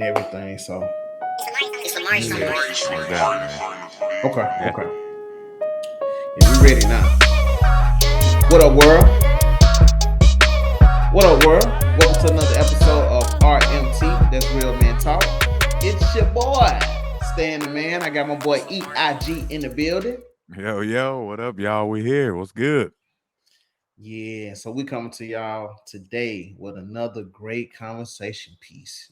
and everything. So It's Amari yeah. somewhere. No doubt, man. Okay, Yeah. okay. Yeah, we ready now. What up, world? What up, world? Welcome to another episode of RMT. That's Real Man Talk. It's your boy, Stan the Man. I got my boy EIG in the building. Yo, what up, y'all? We here. What's good? Yeah, so we coming to y'all today with another great conversation piece.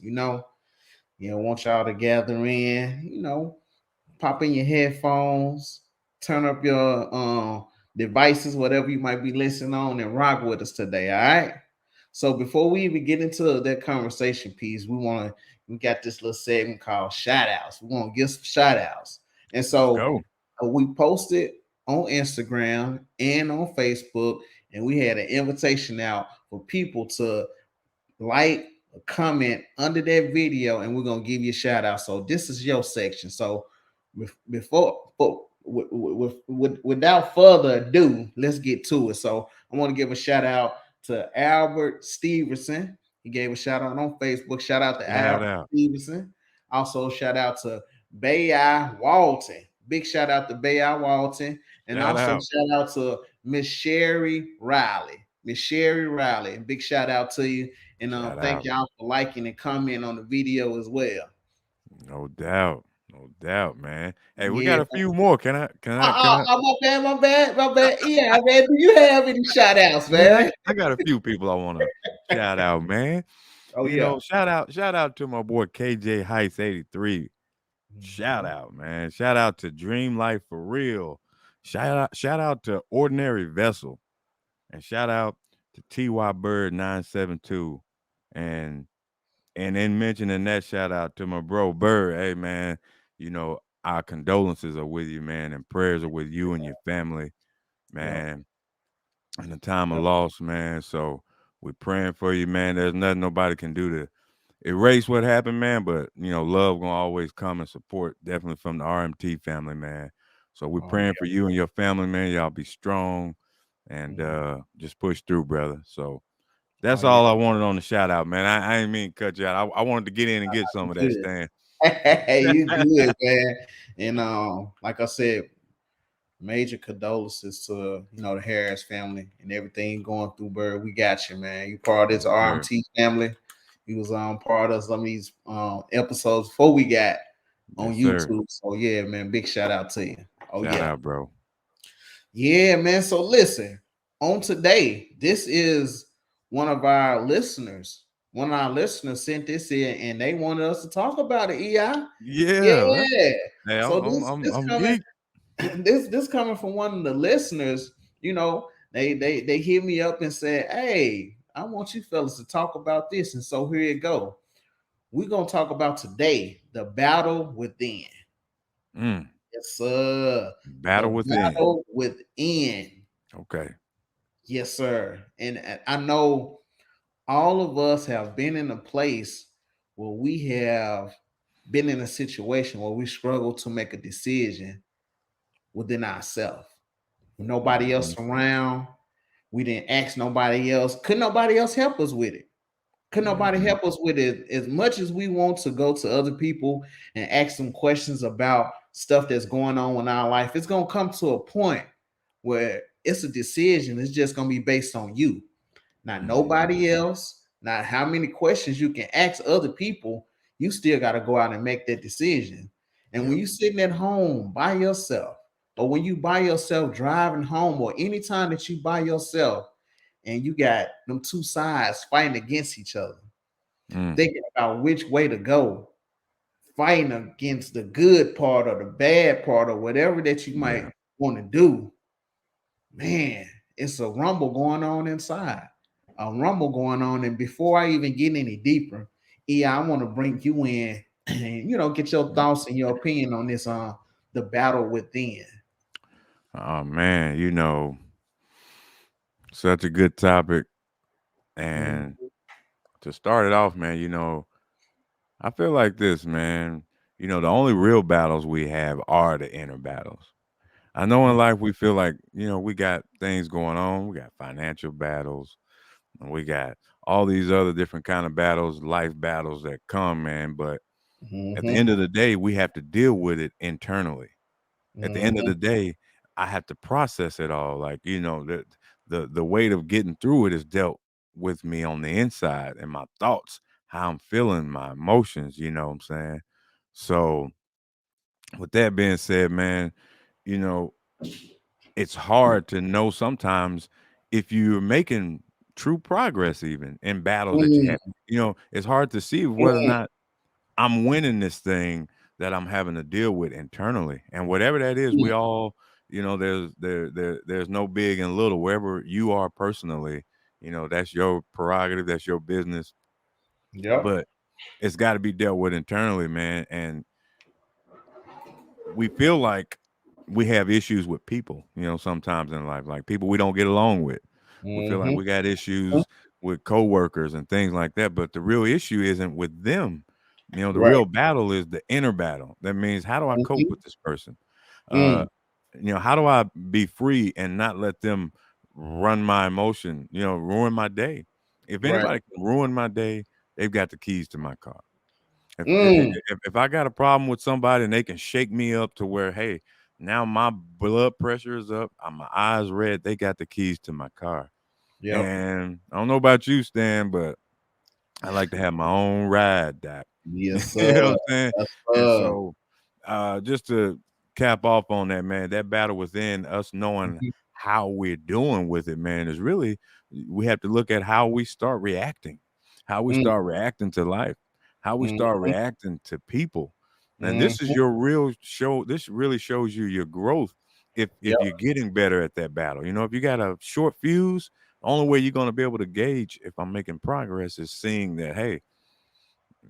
Want y'all to gather in, pop in your headphones, turn up your devices, whatever you might be listening on, and rock with us today. All right. So before we even get into that conversation piece, we got this little segment called shout outs. We want to give some shout outs. And Let's so go. we posted on Instagram and on Facebook, and we had an invitation out for people to like, comment under that video, and we're gonna give you a shout out. So this is your section. So without further ado, let's get to it. So I want to give a shout out to Albert Stevenson. He gave a shout out on Facebook. Shout out to Shout Albert out. Stevenson. Also, shout out to Bay Walton. Big shout out to Bay Walton. And Shout also out. shout out to Miss Sherry Riley. Miss Sherry Riley. Big shout out to you. And Shout thank out. y'all for liking and commenting on the video as well. No doubt. No doubt, man. Hey, we got Yeah. a few more. Can I? My bad. Yeah, man. Do you have any shout outs, Man, man? I got a few people I want to shout out, man. Oh, yeah. Shout out to my boy KJ Heights 83. Shout Mhm. out, man. Shout out to Dream Life for Real. Shout out to Ordinary Vessel. And shout out to TY Bird 972. And and in mentioning that, shout out to my bro Bird. Hey man, our condolences are with you, man, and prayers are with you and your family, Yep. man, in the time of Yep. loss, man. So we're praying for you, man. There's nothing nobody can do to erase what happened, man. But love gonna always come and support, definitely from the RMT family, man. So we're Oh, praying for yeah. you and your family, man. Y'all be strong and Mhm. just push through, brother. So Oh, that's yeah. all I wanted on the shout out, man. I ain't mean to cut you out. I wanted to get in and get some You of that, good. Stan. Hey, you good, man. And like I said, major condolences to the Harris family and everything going through. Bird, we got you, man. You part of this Yes, sir. RMT family. He was part of some of these episodes before we got on Yes, sir. YouTube. So yeah, man, big shout out to you. Oh Shout yeah, out, bro. yeah, man. So listen, on today, this is one of our listeners. One of our listeners sent this in, and they wanted us to talk about it. Yeah, Yeah, well, yeah. hey, So I'm I'm this I'm, this I'm coming geek. this coming from one of the listeners, they hit me up and said, "Hey, I want you fellas to talk about this." And so here you go. We're gonna talk about today the battle within. Mm, Yes, sir. battle The within. battle within. Okay. Yes, sir. And I know all of us have been in a place where we have been in a situation where we struggle to make a decision within ourselves. Nobody Hmm. else around. We didn't ask nobody else. Could nobody else help us with it? Could nobody Hmm. help us with it? As much as we want to go to other people and ask them questions about stuff that's going on in our life, it's gonna come to a point where it's a decision. It's just gonna be based on you, not nobody Hmm. else, not how many questions you can ask other people. You still got to go out and make that decision. And when Yep. you sitting at home by yourself, or when you by yourself driving home, or anytime that you by yourself and you got them two sides fighting against each other, Mm, thinking about which way to go, fighting against the good part or the bad part or whatever that you yeah. might want to do, man, it's a rumble going on inside. A rumble going on. And before I even get any deeper, I want to bring you in and get your thoughts and your opinion on this the battle within. Oh man, such a good topic. And Mhm. to start it off, man, I feel like this, man. The only real battles we have are the inner battles. I know in life we feel like, we got things going on. We got financial battles, and we got all these other different kind of battles, life battles that come, man. But at the end Mm-hmm. of the day, we have to deal with it internally. At the end of Mm-hmm. the day, I have to process it all. Like, the weight of getting through it is dealt with me on the inside and my thoughts, how I'm feeling, my emotions, you know what I'm saying? So with that being said, man, you know, it's hard to know sometimes if you're making true progress even in battles that you Mm, have. It's hard to see whether or mm, not I'm winning this thing that I'm having to deal with internally. And whatever that is, mm. we all, there's no big and little. Wherever you are personally, that's your prerogative, that's your business. Yep. But it's got to be dealt with internally, man. And we feel like we have issues with people, sometimes in life, like people we don't get along with. We feel like Mm-hmm. we got issues with coworkers and things like that, but the real issue isn't with them. The Right. real battle is the inner battle. That means, how do I cope Mm-hmm. with this person? Uh, Mm, how do I be free and not let them run my emotion, ruin my day? If right. anybody can ruin my day, they've got the keys to my car. If Mm, if I got a problem with somebody and they can shake me up to where, hey, now my blood pressure is up, my eyes red, they got the keys to my car. yep. And I don't know about you, Stan, but I like to have my own ride, Doc. Yes, You sir. know what I'm saying? Yes, And sir. so, just to cap off on that, man, that battle within us knowing Mhm. how we're doing with it, man, is really, we have to look at how we start reacting, how we Mm, start reacting to life, how we start mhm, reacting to people. And this is mhm. your real show. This really shows you your growth if Yep. you're getting better at that battle. If you got a short fuse, the only way you're going to be able to gauge if I'm making progress is seeing that, hey,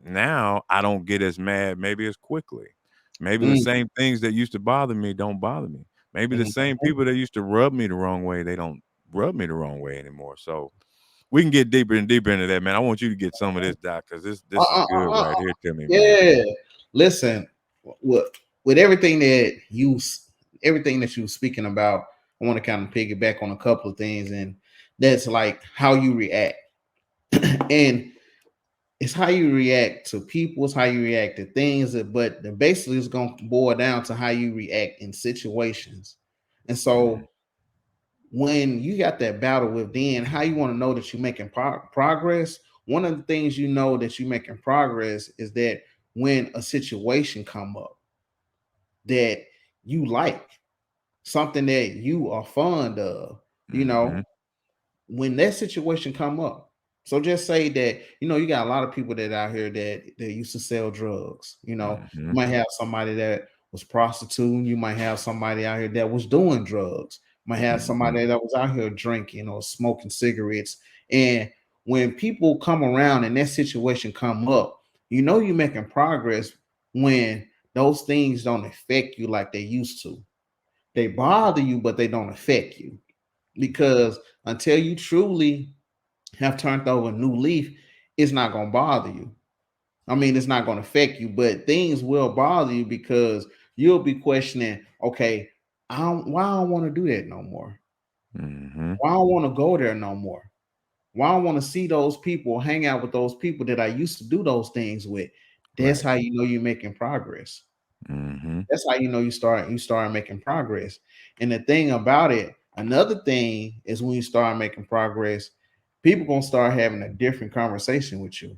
now I don't get as mad maybe as quickly. Maybe the Mm, same things that used to bother me don't bother me. Maybe the mhm. same people that used to rub me the wrong way, they don't rub me the wrong way anymore. So we can get deeper and deeper into that, man. I want you to get some of this, Doc, because this is good Uh. right here to me, man. Yeah. Listen, with with everything that everything that you were speaking about, I want to kind of piggyback on a couple of things, and that's like how you react. And it's how you react to people, it's how you react to things, but basically it's going to boil down to how you react in situations. And Mhm, so when you got that battle within, how you want to know that you're making progress, one of the things you know that you're making progress is that when a situation come up that you like, something that you are fond of, you know, mhm, when that situation come up. So just say that you got a lot of people that out here that used to sell drugs. You mhm, might have somebody that was prostituting. You might have somebody out here that was doing drugs. You might have mhm, somebody that was out here drinking or smoking cigarettes. And when people come around and that situation come up, you're making progress when those things don't affect you like they used to. They bother you, but they don't affect you because until you truly have turned over a new leaf, it's not going to bother you. I mean, it's not going to affect you, but things will bother you because you'll be questioning, okay, why I don't want to do that no more? mhm. Why I don't want to go there no more? Why I want to see those people, hang out with those people that I used to do those things with? That's Right. how you know you're making progress. Mhm, That's how you start making progress. And the thing about it, another thing is when you start making progress, people gonna start having a different conversation with you.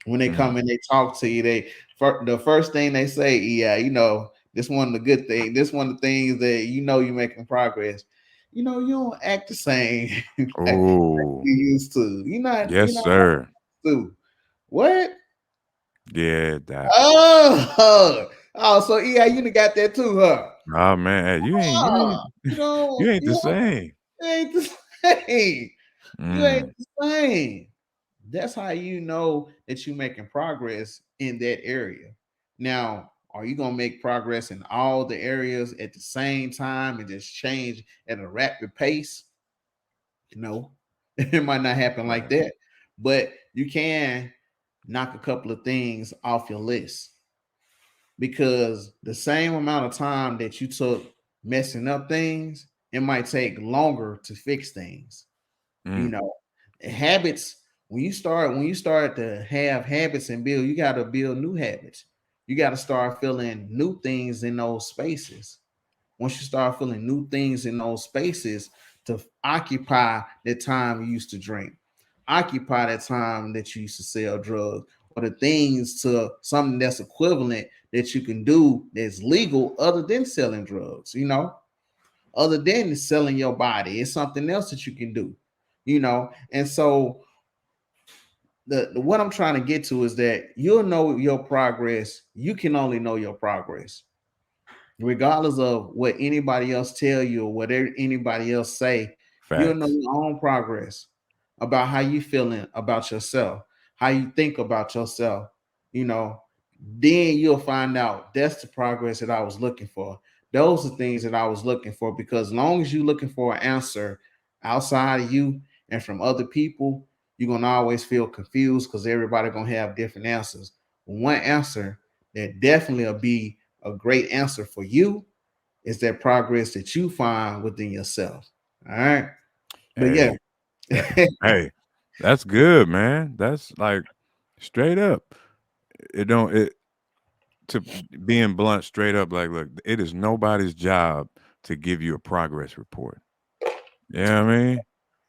When they mm. come and they talk to you, the first thing they say, yeah, this one of the good thing. This one of the things that you're making progress. You don't act the same like Oh, you used to. You're yes, not sir. to. What? Yeah, Doc. Oh, so yeah, you done got that too, huh? Oh man, hey, you ain't you Ah, ain't you know, you ain't you the know, same. it ain't the same. You ain't Mm, the same. That's how you know that you're making progress in that area. Now, are you gonna make progress in all the areas at the same time and just change at a rapid pace? No, it might not happen like right. that, but you can knock a couple of things off your list because the same amount of time that you took messing up things, it might take longer to fix things. You Mm, know, habits. when you start to have habits and build, you got to build new habits. You got to start feeling new things in those spaces. Once you start feeling new things in those spaces, to occupy the time you used to drink, occupy that time that you used to sell drugs, or the things to something that's equivalent that you can do that's legal other than selling drugs, other than selling your body. It's something else that you can do, And so the what I'm trying to get to is that you'll know your progress. You can only know your progress regardless of what anybody else tell you or whatever anybody else say. You'll know Facts. your own progress about how you feeling about yourself, how you think about yourself. You know, then you'll find out that's the progress that I was looking for. Those are things that I was looking for, because as long as you're looking for an answer outside of you and from other people, you're gonna always feel confused because everybody gonna have different answers. One answer that definitely will be a great answer for you is that progress that you find within yourself. All right. But yeah. Hey, hey, that's good, man. That's like straight up. It don't it to being blunt, straight up. Like, look, it is nobody's job to give you a progress report. Yeah, I mean,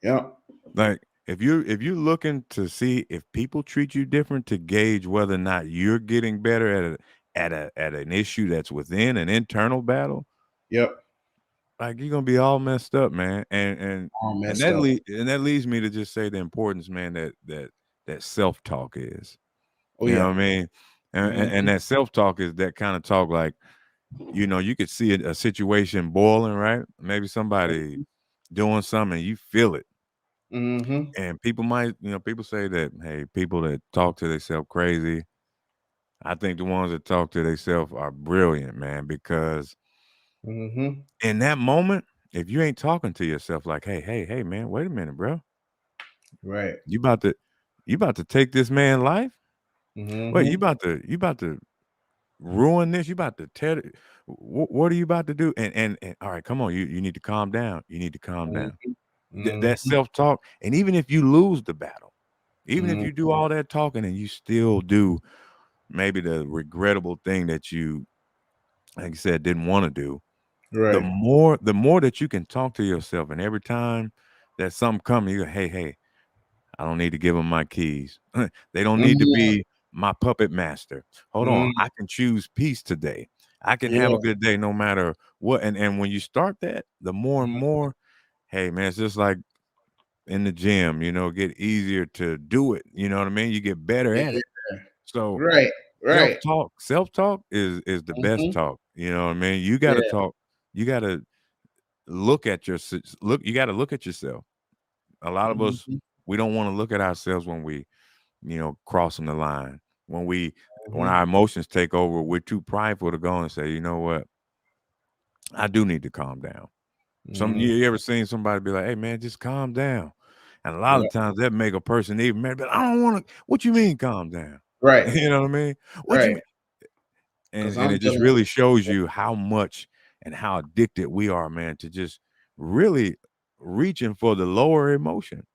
Yeah. like if you're looking to see if people treat you different to gauge whether or not you're getting better at an issue that's within an internal battle, Yep. like you're gonna be all messed up, man. All And messed up. and that leads me to just say the importance, man, that self talk is. Oh You know yeah. what I mean? And Mhm. that self talk is that kind of talk, like, you could see a situation boiling, right? Maybe somebody doing something, you feel it. Mhm. And people say that, hey, people that talk to themselves crazy. I think the ones that talk to themselves are brilliant, man, because Mhm. in that moment, if you ain't talking to yourself like, hey, man, wait a minute, bro. Right. You about to take this man's life? Wait, Mhm. you about to ruin this? You about to tear it? What are you about to do? And all right, come on, you need to calm down. You need to calm down. Mhm. That Mhm. self-talk, and even if you lose the battle, even if Mhm. you do all that talking and you still do maybe the regrettable thing that you, like I said, didn't want to do, Right. the more that you can talk to yourself, and every time that something comes, you go, hey, I don't need to give them my keys. They don't need to Mhm. be my puppet master. Hold on, Mhm. I can choose peace today. I can have Yeah. a good day no matter what. And when you start that, the more and Mhm. more, hey man, it's just like in the gym, get easier to do it. You know what I mean? You get better Yeah. at it. So Right. Right. self-talk is the best Mhm. talk. You know what I mean? You gotta Yeah. talk, you gotta look at your look, you gotta look at yourself. A lot of us, Mhm. we don't want to look at ourselves when we, crossing the line. When Mhm. our emotions take over, we're too prideful to go and say, you know what, I do need to calm down. Mhm. You ever seen somebody be like, hey man, just calm down? And a lot Yeah. of times that make a person even mad, but I don't want to. What you mean calm down? Right. You know what I mean? What you Right. mean? Because And I'm it just dealing. really shows you how much and how addicted we are, man, to just really reaching for the lower emotion.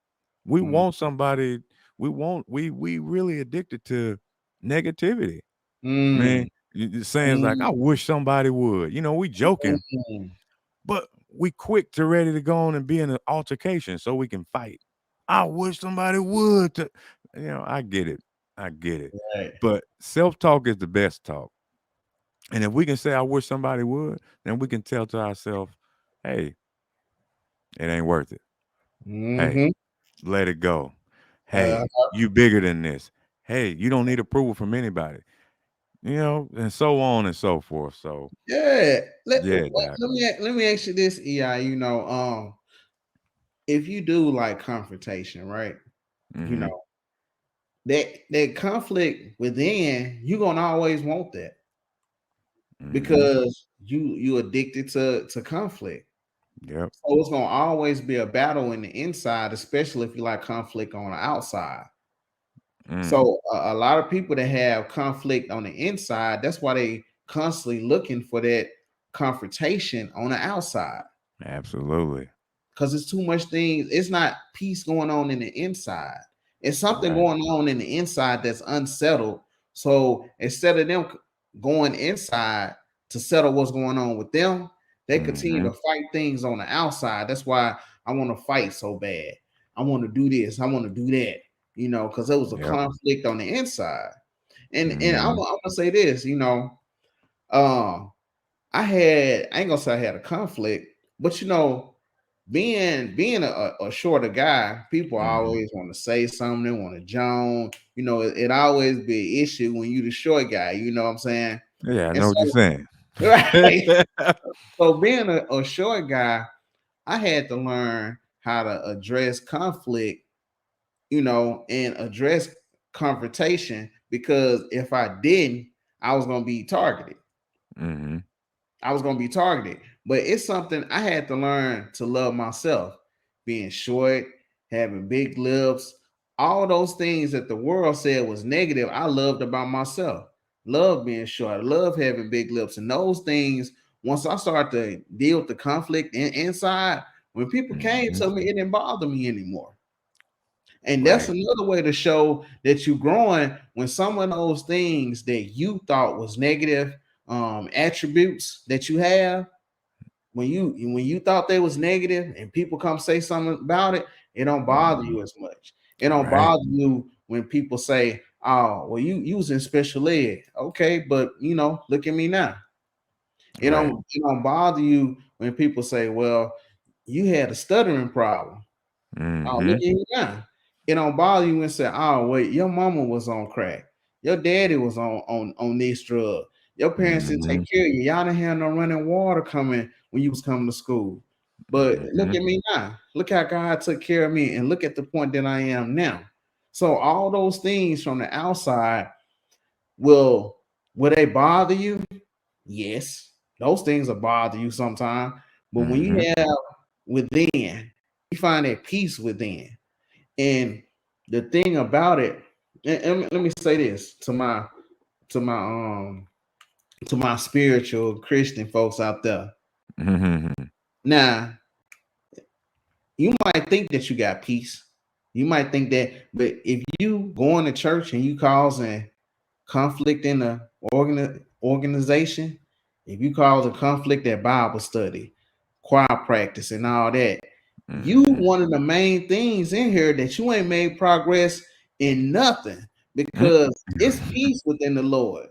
We Mhm. want somebody, we really addicted to negativity. Man, Mm. saying like, I Mm. wish somebody would. We joking, Mm. but we quick to ready to go on and be in an altercation so we can fight. I wish somebody would. I get it. I get it. Right. But self-talk is the best talk. And if we can say, I wish somebody would, then we can tell to ourselves, hey, it ain't worth it. Hey, Mhm. let it go. Uh, Hey, you bigger than this. Hey, you don't need approval from anybody. And so on and so forth. So yeah. yeah, Doc. Let me ask you this, EI. If you do like confrontation, right? You Mm-hmm. know, that conflict within, you're gonna always want that Mm-hmm. because you addicted to conflict. Yep. So it's gonna always be a battle in the inside, especially if you like conflict on the outside. Mm, So a lot of people that have conflict on the inside, that's why they constantly looking for that confrontation on the outside. absolutely. Because it's too much things. It's not peace going on in the inside. It's something Right. going on in the inside that's unsettled. So instead of them going inside to settle what's going on with them, they continue Mm-hmm. to fight things on the outside. That's why I want to fight so bad. I want to do this. I want to do that. Because there was a Yep. conflict on the inside. And I'm, Mm-hmm. I'm gonna say this. Um, I ain't gonna say I had a conflict, but being a shorter guy, people Mm-hmm. always want to say something, they want to joan. It always be an issue when you the short guy. You know what I'm saying? Yeah, I And know what you're so, saying. right. So being a short guy, I had to learn how to address conflict, and address confrontation, because if I didn't, I was gonna be targeted. Mm-hmm. I was gonna be targeted. But it's something I had to learn to love myself. Being short, having big lips, all those things that the world said was negative, I loved about myself. Love being short, love having big lips, and those things. Once I started to deal with the conflict inside, when people came Mm-hmm. to me, it didn't bother me anymore. And that's Right. another way to show that you're growing, when some of those things that you thought was negative attributes that you have, when you thought they was negative and people come say something about it, it don't bother Mm-hmm. you as much. It don't Right. bother you when people say, "Oh, well, you was in special ed." Okay, but look at me now. It Right. don't bother you when people say, "Well, you had a stuttering problem." Oh, look Mm-hmm. at you now. It don't bother you and say, "Oh, wait, your mama was on crack. Your daddy was on this drug. Your parents didn't Mm-hmm. take care of you. Y'all didn't have no running water coming when you was coming to school." But look Mm-hmm. at me now. Look how God took care of me, and look at the point that I am now. So all those things from the outside will they bother you? Yes, those things will bother you sometimes. But when Mm-hmm. you have within, you find that peace within. And the thing about it, and let me say this to my um to my spiritual Christian folks out there. Mm-hmm. Now, you might think that you got peace. You might think that, but if you going to church and you causing conflict in the organization, if you cause a conflict at Bible study, choir practice, and all that, you Mm-hmm. one of the main things in here that you ain't made progress in nothing, because it's peace within the Lord.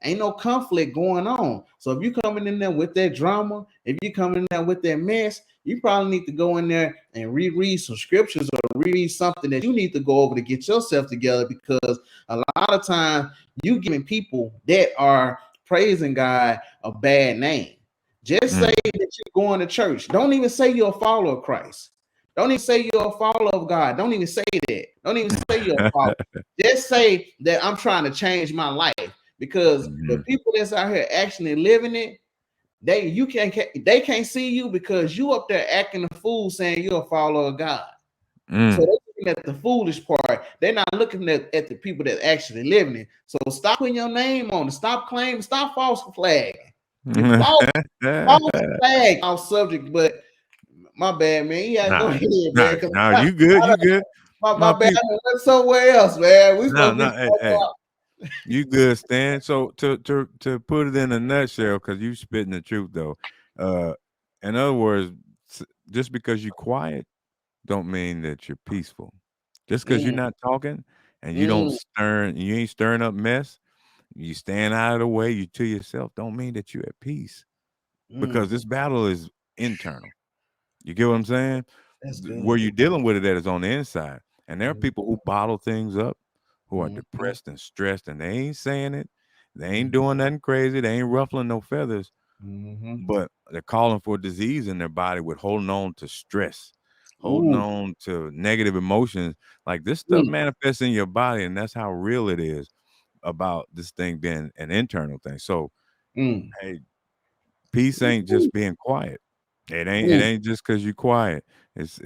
Ain't no conflict going on. So if you coming in there with that drama, if you coming in there with that mess, you probably need to go in there and reread some scriptures or reread something that you need to go over to get yourself together, because a lot of times you giving people that are praising God a bad name. Just say Mm-hmm. that you're going to church. Don't even say you're a follower of Christ. Don't even say you're a follower of God. Don't even say that. Don't even say you're a follower. Just say that I'm trying to change my life. Because the Mm-hmm. people that's out here actually living it, they can't see you, because you up there acting a fool saying you're a follower of God. So Mm. they're looking at the foolish part. They're not looking at the people that actually living it. So stop putting your name on it. Stop claiming. Stop false flagging. You false flag off subject, but my bad, man. Yeah, go Nah, ahead, man. nah, Because nah, you good, you good. my My bad. people, I went somewhere else, man. We no, supposed to no, be hey, talking hey, about. you good, Stan. So to put it in a nutshell, because you spitting the truth though. Uh, in other words, just because you quiet, don't mean that you're peaceful. Just because you're Mm, not talking and mm, you ain't stirring up mess, you stand out of the way, you to yourself, don't mean that you're at peace. Because mm. this battle is internal. You get what I'm saying? That's Where good. you're dealing with it at is on the inside. And there are Mm, people who bottle things up, who are mm, depressed and stressed, and they ain't saying it. They ain't mm, doing nothing crazy. They ain't ruffling no feathers, mm. but they're calling for disease in their body with holding on to stress, holding Ooh. on to negative emotions. Like this stuff Mm, manifests in your body, and that's how real it is about this thing being an internal thing. So, mm, hey, peace ain't mm, just being quiet. It mm, ain't just because you quiet. It's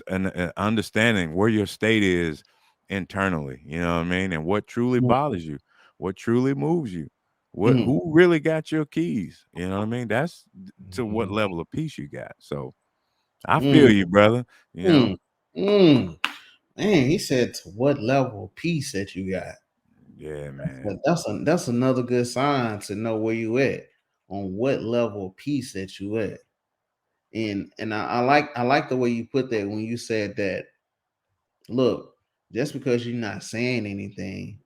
an understanding where your state is internally. You know what I mean, and what truly mm, bothers you, what truly moves you, what mm, who really got your keys. You know what I mean. That's to what mm, level of peace you got. So I feel mm, you, brother. You know. mm, mm. Man, he said to what level of peace that you got. Yeah, man. But that's another good sign to know where you at, on what level of peace that you at. And I like the way you put that when you said that. Look, just because you're not saying anything,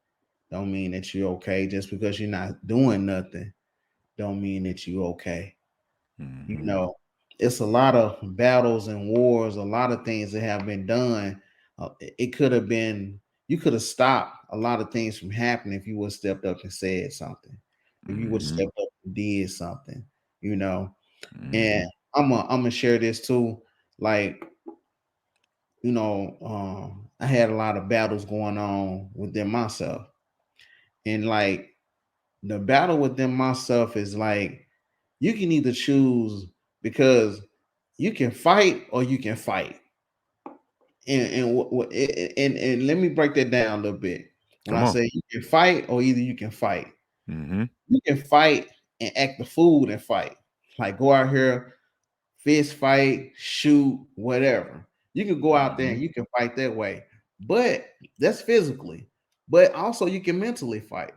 don't mean that you're okay. Just because you're not doing nothing, don't mean that you're okay. You Mm-hmm. know, it's a lot of battles and wars, a lot of things that have been done. It could have been, you could have stopped a lot of things from happening if you would have stepped up and said something, if you would have Mm-hmm. stepped up and did something, you know. Mm-hmm. And I'm gonna share this too. Like, I had a lot of battles going on within myself. And like the battle within myself is like you can either choose, because you can fight or you can fight. And let me break that down a little bit. When Come I on. say you can fight or either you can fight, Mm-hmm. you can fight and act the fool and fight. Like go out here, fist fight, shoot, whatever. You can go out there Mm-hmm. and you can fight that way. But that's physically. But also you can mentally fight.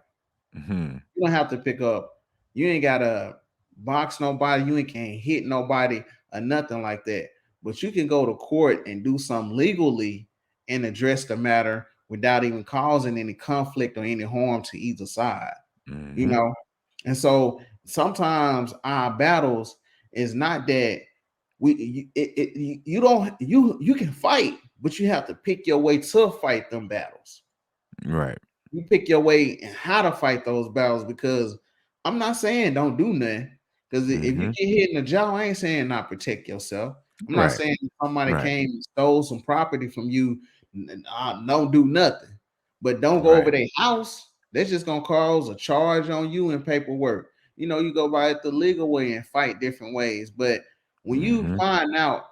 Mm-hmm. You don't have to pick up. You ain't gotta box nobody. You ain't can't hit nobody or nothing like that. But you can go to court and do something legally and address the matter without even causing any conflict or any harm to either side. You Mm-hmm. know, and so sometimes our battles is not that you don't you can fight, but you have to pick your way to fight them battles. Right. You pick your way and how to fight those battles, because I'm not saying don't do nothing. Because if you Mm-hmm. get hit in the jaw, I ain't saying not protect yourself. I'm not Right. saying if somebody Right. came and stole some property from you, don't do nothing. But don't go over Right. their house. That's just gonna cause a charge on you and paperwork. You go by it the legal way and fight different ways. But when you Mm-hmm. find out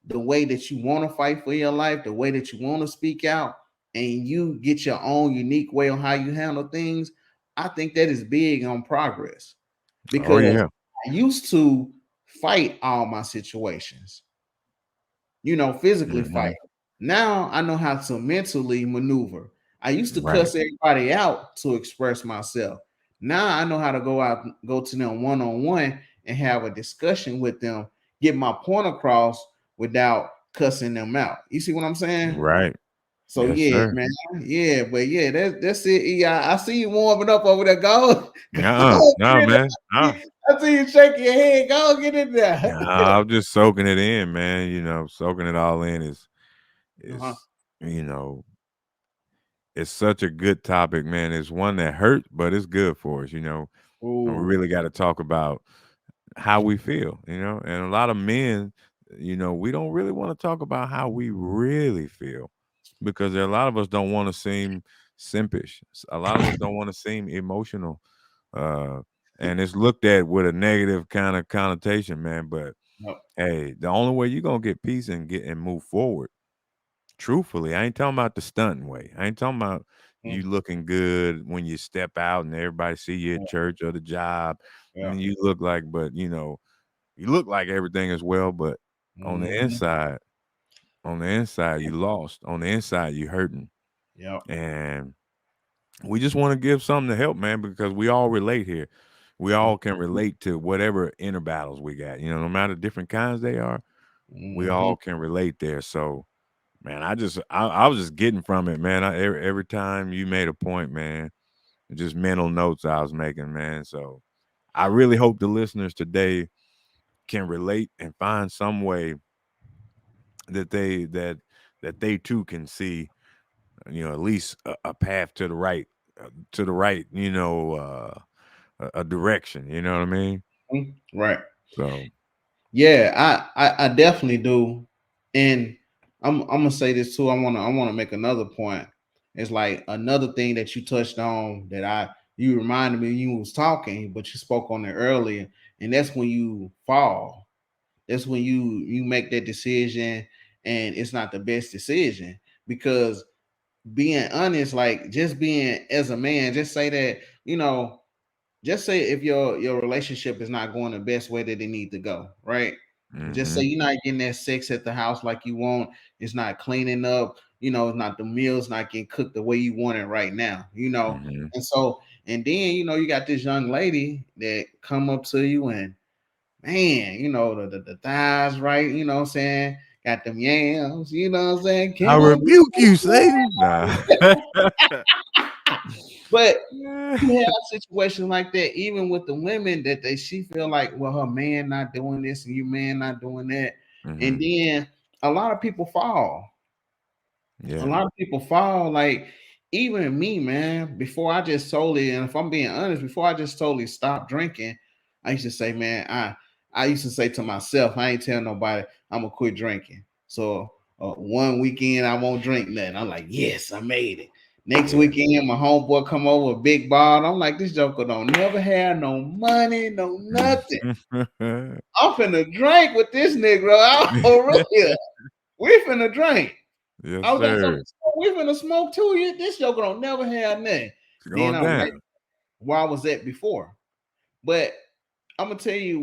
the way that you want to fight for your life, the way that you want to speak out, and you get your own unique way on how you handle things, I think that is big on progress, Oh because yeah. I used to fight all my situations, physically Mm-hmm. fight. Now I know how to mentally maneuver. I used to Right. cuss everybody out to express myself. Now I know how to go to them one on one and have a discussion with them, get my point across without cussing them out. You see what I'm saying? Right. So Yes, yeah, sir. man. Yeah, but yeah, that's it. Yeah, I see you warming up over there. Go, Uh-uh. go No, get in man. there. I see you shaking your head. Go get in there. I'm just soaking it in, man. Soaking it all in Uh-huh. is you know, it's such a good topic, man. It's one that hurts, but it's good for us, And we Ooh. really got to talk about how we feel, And a lot of men, we don't really want to talk about how we really feel because there are a lot of us don't want to seem simpish. A lot of us don't want to seem emotional. Uh, and it's looked at with a negative kind of connotation, man. But Yep. hey, the only way you're gonna get peace and get and move forward, truthfully, I ain't talking about the stunting way. I ain't talking about you Mm, looking good when you step out and everybody see you at yeah. church or the job. Yeah. And you look like, but you look like everything is well, but on the Mhm. inside, on the inside, you lost. On the inside, you hurting. Yep. And we just want to give something to help, man, because we all relate here. We all can relate to whatever inner battles we got. No matter different kinds they are, we Mm-hmm. all can relate there. So, man, I was just getting from it, man. Every time you made a point, man, just mental notes I was making, man. So, I really hope the listeners today can relate and find some way that they too can see, at least a path to the right, a direction. You know what I mean? Right. So, Yeah, I definitely do. And I'm gonna say this too. I wanna make another point. It's like another thing that you touched on that you reminded me you was talking, but you spoke on it earlier, and that's when you fall. That's when you make that decision and it's not the best decision, because being honest, like just being as a man, just say that, just say if your relationship is not going the best way that it need to go, right? Just say mm-hmm, you're not getting that sex at the house like you want. It's not cleaning up. it's not the meals not getting cooked the way you want it right now, Mm-hmm. and so and then you got this young lady that come up to you and man, the thighs right, what I'm saying, got them yams, what I'm saying, I can I rebuke you, Satan. Nah. but you have situations like that, even with the women that she feel like, well, her man not doing this and your man not doing that. Mm-hmm. And then a lot of people fall. Yeah. A lot of people fall. Like even me, man, before I just totally, and if I'm being honest, before I just totally stopped drinking, I used to say, man, I used to say to myself, I ain't tell nobody I'm gonna quit drinking. So one weekend I won't drink nothing. I'm like, yes, I made it. Next weekend, my homeboy come over a big bottle. I'm like, this joker don't never have no money, no nothing. I'm finna drink with this nigga. We finna drink. Yes, I was like, sir. we finna smoke too. This joker don't never have nothing. It's Then going I'm like, down. where I was at before. But I'm gonna tell you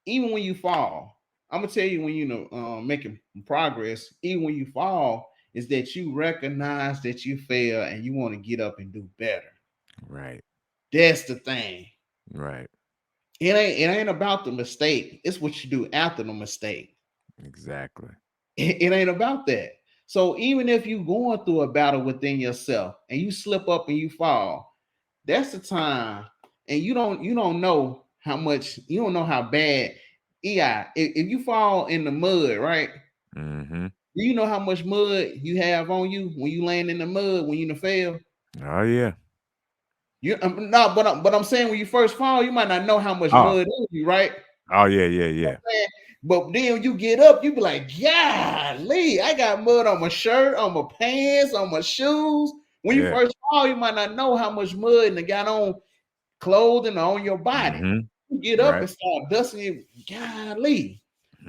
even when you fall, I'm gonna tell you when making progress, even when you fall, is that you recognize that you fail and you want to get up and do better. Right. That's the thing. Right. It ain't about the mistake. It's what you do after the mistake. Exactly. It ain't about that. So even if you going through a battle within yourself and you slip up and you fall, that's the time. And you don't know how much, you don't know how bad. Yeah, if you fall in the mud, right? Mm-hmm. Do you know how much mud you have on you when you land in the mud when you fail? Oh yeah. You no, but I'm saying when you first fall, you might not know how much Oh. mud is you, right? Oh yeah, yeah, yeah. But then when you get up, you be like, golly, I got mud on my shirt, on my pants, on my shoes. When you Yeah. first fall, you might not know how much mud and got on clothing or on your body. Mm-hmm. You get up Right. and start dusting it, golly.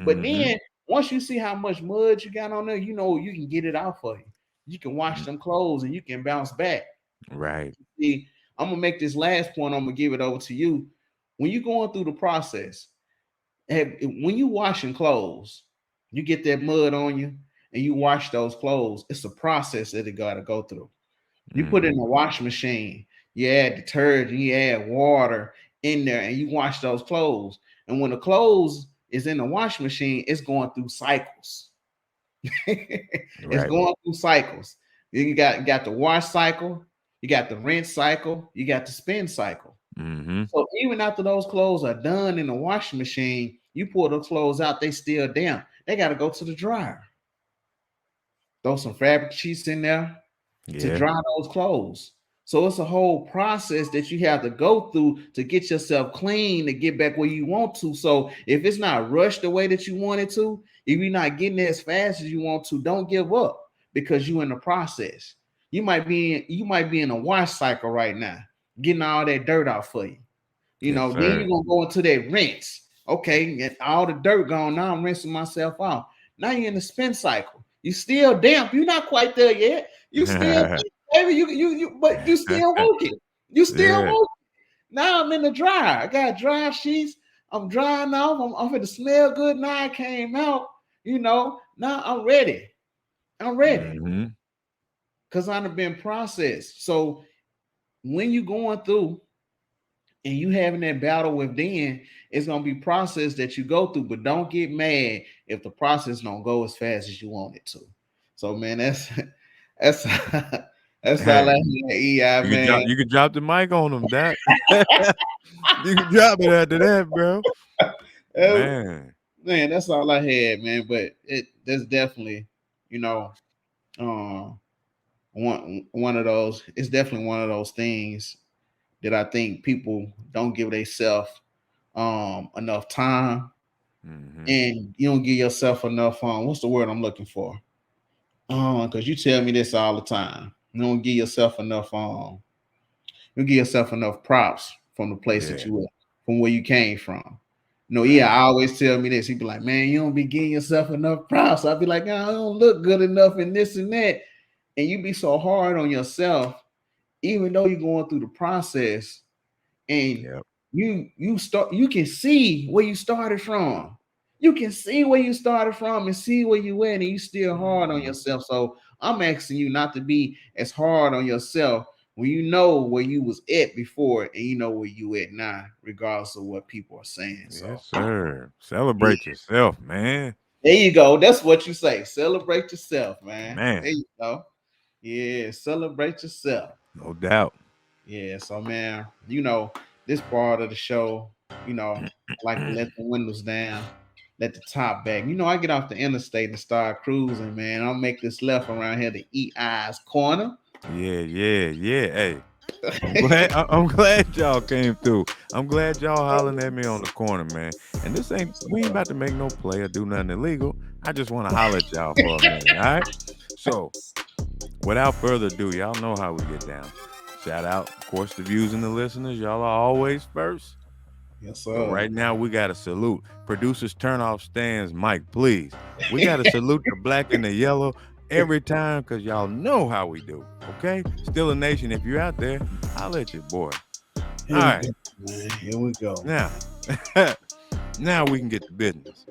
But Mm-hmm. then once you see how much mud you got on there, you can get it out for you. You can wash them clothes and you can bounce back. Right. See, I'm gonna make this last point. I'm gonna give it over to you. When you're going through the process, when you washing clothes, you get that mud on you and you wash those clothes. It's a process that it got to go through. You put it in a wash machine, you add detergent, you add water in there, and you wash those clothes. And when the clothes is in the wash machine, it's going through cycles. It's Right. going through cycles. You got the wash cycle, you got the rinse cycle, you got the spin cycle. Mm-hmm. So even after those clothes are done in the washing machine, you pull those clothes out, they still damp. They got to go to the dryer. Throw some fabric sheets in there to Yeah. dry those clothes. So it's a whole process that you have to go through to get yourself clean to get back where you want to. So if it's not rushed the way that you want it to, if you're not getting there as fast as you want to, don't give up because you're in the process. You might be in a wash cycle right now, getting all that dirt out for you. Yes, Then sir. you're gonna go into that rinse. Okay, get all the dirt gone. Now I'm rinsing myself off. Now you're in the spin cycle. You still damp. You're not quite there yet. You still baby, but you still working. You still Yeah. working. Now I'm in the dry. I got dry sheets. I'm drying off. I'm going to smell good. Now I came out. Now I'm ready. I'm ready Mm-hmm. because I've been processed. So when you going through and you having that battle within, it's gonna be process that you go through, but don't get mad if the process don't go as fast as you want it to. So man, that's that's all I Hey, hear, EI man. you could drop the mic on them, Doc. You can drop it after that, bro. Uh, Man. Man, that's all I had, man. But that's definitely, you know, um, one of those. It's definitely one of those things that I think people don't give themselves enough time, Mm-hmm. and you don't give yourself enough what's the word I'm looking for? Because you tell me this all the time. You don't give yourself enough you give yourself enough props from the place that Yeah. you were, from where you came from. Yeah, Right. I always tell me this. He'd be like, man, you don't be giving yourself enough props. I'd be like, I don't look good enough in this and that. And you be so hard on yourself, even though you're going through the process, and Yep. you can see where you started from. you can see where you started from and see where you went, and you still hard on Mhm. yourself. So I'm asking you not to be as hard on yourself when you know where you was at before and you know where you at now, regardless of what people are saying. So Yes, sir. yeah, Celebrate yourself, man. there you go. That's what you say. Celebrate yourself, man. Man, There you go. Yeah, celebrate yourself. no doubt. Yeah, so man, this part of the show, I like to let the windows down, let the top back. I get off the interstate and start cruising, man. I'll make this left around here to EI's corner. Yeah, yeah, yeah. Hey, I'm glad y'all came through. I'm glad y'all hollering at me on the corner, man. And we ain't about to make no play or do nothing illegal. I just want to holler at y'all for a minute, all right? So, without further ado, y'all know how we get down. Shout out, of course, the views and the listeners. Y'all are always first. Yes, But sir. right now, we got to salute. Producers, turn off stands. Mike, please. We got to salute the black and the yellow every time because y'all know how we do. Okay? Still a nation. If you're out there, I'll let you, boy. Here All we right. go, man. Here we go. Now, now we can get to business.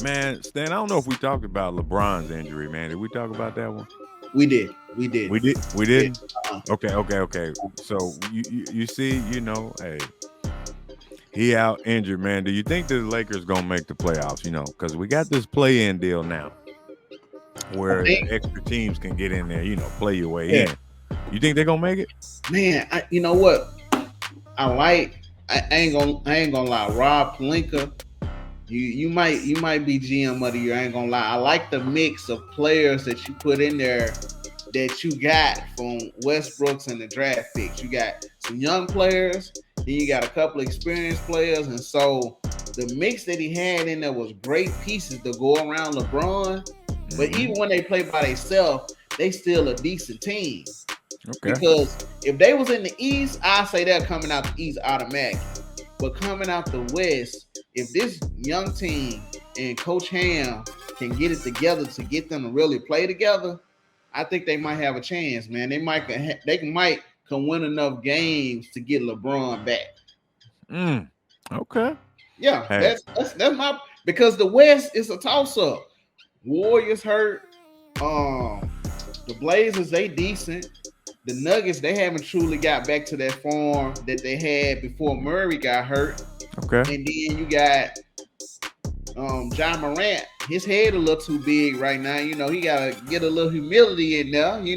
Man, Stan, I don't know if we talked about LeBron's injury, man. Did we talk about that one? We did. We did. We didn't? Uh-uh. Okay. So you see, hey, he out injured, man. Do you think the Lakers gonna make the playoffs? Because we got this play-in deal now, where the extra teams can get in there, play your way in. You think they're gonna make it? Man, you know what? I ain't gonna lie, Rob Pelinka. You might be GM of the year. I ain't gonna lie. I like the mix of players that you put in there that you got from Westbrooks and the draft picks. You got some young players, then you got a couple of experienced players, and so the mix that he had in there was great pieces to go around LeBron. But even when they play by themselves, they still a decent team. Okay. Because if they was in the East, I say they're coming out the East automatic. But coming out the West, if this young team and Coach Ham can get it together to get them to really play together, I think they might have a chance, man. They might can win enough games to get LeBron back. Okay. Yeah, hey. that's my because the West is a toss up. Warriors hurt. The Blazers, they decent. The Nuggets, they haven't truly got back to that form that they had before Murray got hurt. Okay. And then you got John Morant. His head a little too big right now. He gotta get a little humility in there. He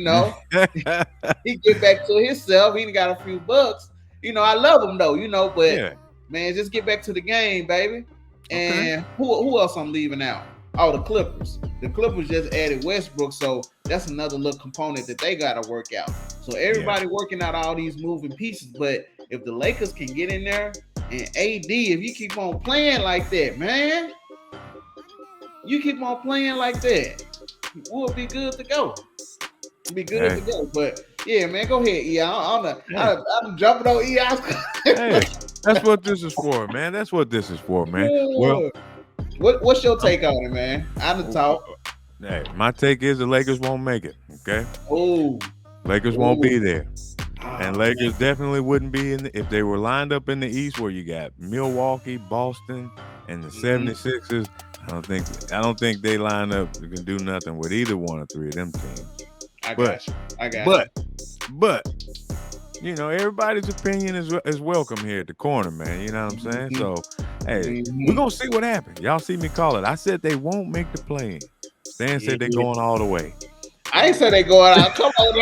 get back to himself. He got a few bucks. I love him though. But man, just get back to the game, baby. And who else I'm leaving out? Oh, the Clippers. The Clippers just added Westbrook, so that's another little component that they got to work out. So everybody working out all these moving pieces, but if the Lakers can get in there and AD, if you keep on playing like that, man, we'll be good to go. To go. But yeah, man, go ahead, EI. I'm jumping on EI's. Hey, that's what this is for, man. Yeah. Well. What's your take on it, man? I'm the talk. Hey, my take is the Lakers won't make it. Okay. Oh. Lakers won't be there, and Lakers definitely wouldn't be if they were lined up in the East, where you got Milwaukee, Boston, and the 76ers. I don't think they line up to can do nothing with either one or three of them teams. I got you. But everybody's opinion is welcome here at the corner, man. You know what I'm saying? So, hey, we're going to see what happens. Y'all see me call it. I said they won't make the play-in. Stan said they're going all the way. I ain't said they going out. Come on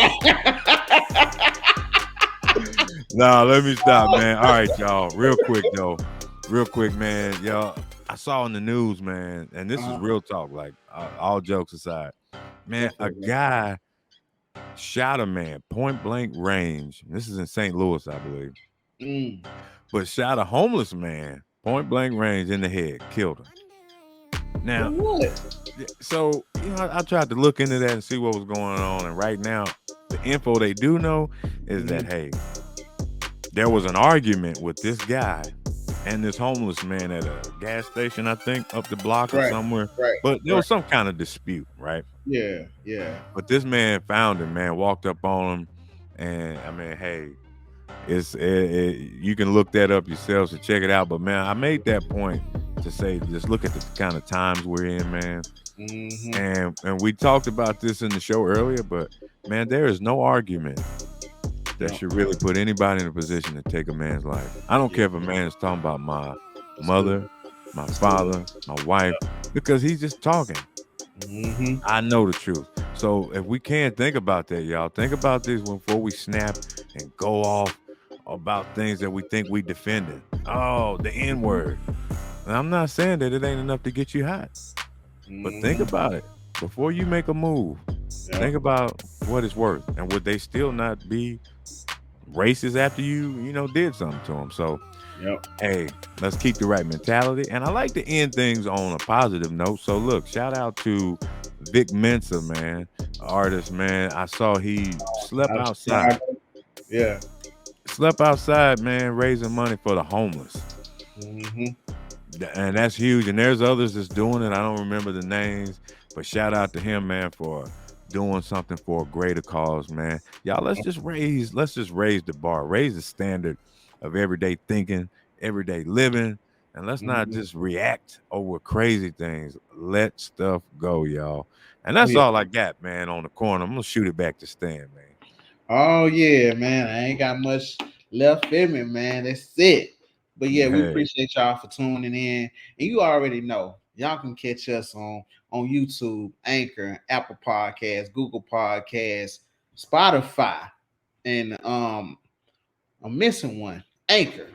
now. Let me stop, man. All right, y'all. Real quick, man. Y'all, I saw in the news, man, and this is real talk, like all jokes aside. Man, a guy shot a man point blank range. This is in St. Louis, I believe. But shot a homeless man point blank range in the head, killed him. Now, so I tried to look into that and see what was going on. And right now, the info they do know is that hey, there was an argument with this guy and this homeless man at a gas station, I think, up the block or somewhere. Right. But there was some kind of dispute, right? Yeah. But this man found him, man, walked up on him, and I mean, hey, you can look that up yourselves and check it out. But man, I made that point to say, just look at the kind of times we're in, man. Mm-hmm. And we talked about this in the show earlier, but man, there is no argument that Yep. should really put anybody in a position to take a man's life. I don't care if a man is talking about my mother, my father, my wife, because he's just talking. Mm-hmm. I know the truth. So if we can't think about that, y'all, think about this before we snap and go off about things that we think we defending. Oh, the N word. And I'm not saying that it ain't enough to get you hot, but think about it before you make a move. Yep. Think about what it's worth, and would they still not be racist after you did something to them? So, Yep. hey, let's keep the right mentality. And I like to end things on a positive note. So, look, shout out to Vic Mensa, man, artist, man. I saw he slept outside. Yeah. Slept outside, man, raising money for the homeless. Mm-hmm. And that's huge. And there's others that's doing it. I don't remember the names, but shout out to him, man, for doing something for a greater cause, man. Y'all, let's just raise the bar, raise the standard of everyday thinking, everyday living, and let's not just react over crazy things. Let stuff go, y'all. And that's all I got, man, on the corner. I'm gonna shoot it back to Stan, man. Oh yeah, man. I ain't got much left in me, man. That's it. But yeah, we appreciate y'all for tuning in. And you already know, y'all can catch us on YouTube, Anchor, Apple Podcasts, Google Podcasts, Spotify, and I'm missing one, Anchor.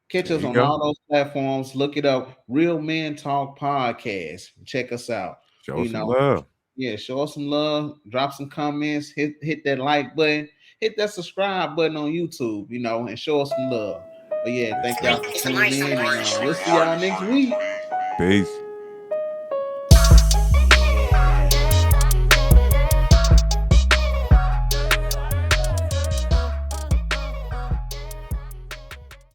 Catch us on all those platforms. Look it up, Real Men Talk Podcast. Check us out. Show some love. Yeah, show us some love. Drop some comments. Hit that like button. Hit that subscribe button on YouTube. And show us some love. But yeah, thank y'all for tuning in, and we'll see y'all next week. Peace.